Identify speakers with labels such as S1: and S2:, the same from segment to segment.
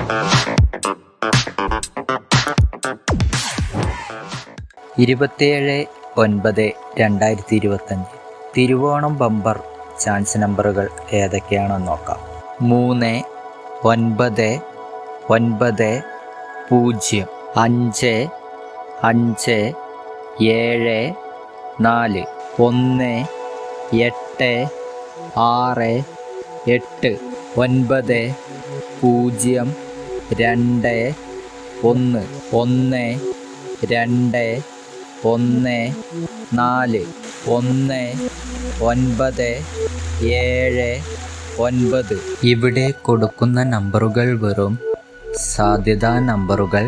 S1: (27/9/2025) Thiruvonam bumper chance നമ്പറുകൾ ഏതൊക്കെയാണെന്ന് നോക്കാം. 3, 9, 9, 0, 5, 5, 7, 4, 1, 8, 6, 8, 9, 0, 2, 1, 1, 2, 1, 4, 1, 9, 7, 9. ഇവിടെ കൊടുക്കുന്ന നമ്പറുകൾ വെറും സാധ്യതാ നമ്പറുകൾ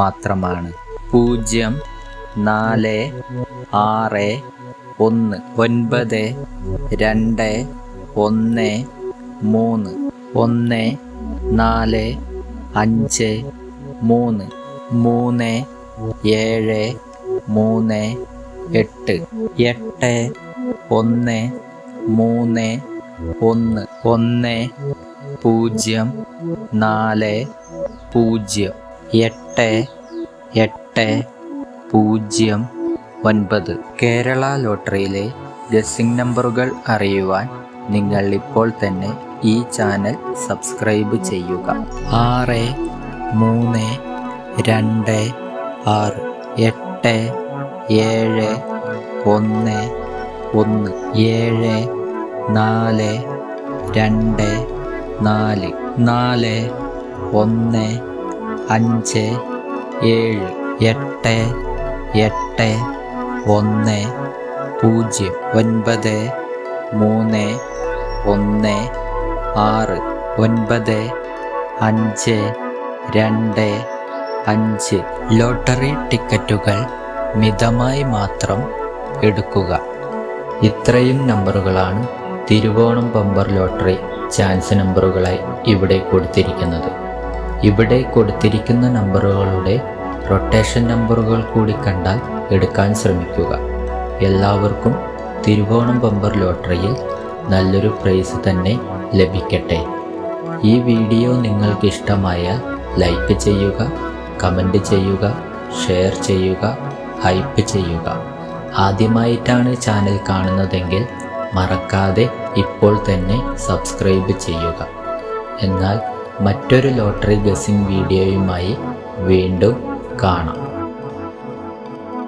S1: മാത്രമാണ്. 0, 4, 6, 1, 9, 2, 1, 3, 1, 4, 5, 3, 3, 7, 3, 8, 8, 1, 3, 1, 1, 0, 4, 0, 8, 8, 0, 9. കേരള ലോട്ടറിയിലെ ഗസ്സിംഗ് നമ്പറുകൾ അറിയുവാൻ നിങ്ങൾ ഇപ്പോൾ തന്നെ ഈ ചാനൽ സബ്സ്ക്രൈബ് ചെയ്യുക. 6, 3, 2, 6, 8, 7, 1, 1, 7, 4, 2, 4, 4, 1, 5, 7, 8, 8, 1, 0, 9, 3, 1, 6, 9, 5, 2, 5. ലോട്ടറി ടിക്കറ്റുകൾ മിതമായി മാത്രം എടുക്കുക. ഇത്രയും നമ്പറുകളാണ് തിരുവോണം ബമ്പർ ലോട്ടറി ചാൻസ് നമ്പറുകളായി ഇവിടെ കൊടുത്തിരിക്കുന്നത്. ഇവിടെ കൊടുത്തിരിക്കുന്ന നമ്പറുകളുടെ റൊട്ടേഷൻ നമ്പറുകൾ കൂടി കണ്ടാൽ എടുക്കാൻ ശ്രമിക്കുക. എല്ലാവർക്കും തിരുവോണം ബമ്പർ ലോട്ടറിയിൽ നല്ലൊരു പ്രൈസ് തന്നെ ലഭിക്കട്ടെ. ഈ വീഡിയോ നിങ്ങൾക്ക് ഇഷ്ടമായാൽ ലൈക്ക് ചെയ്യുക, കമൻറ്റ് ചെയ്യുക, ഷെയർ ചെയ്യുക, ഹൈപ്പ് ചെയ്യുക. ആദ്യമായിട്ടാണ് ചാനൽ കാണുന്നതെങ്കിൽ മറക്കാതെ ഇപ്പോൾ തന്നെ സബ്സ്ക്രൈബ് ചെയ്യുക. എന്നാൽ മറ്റൊരു ലോട്ടറി ഗസ്സിംഗ് വീഡിയോയുമായി വീണ്ടും കാണാം.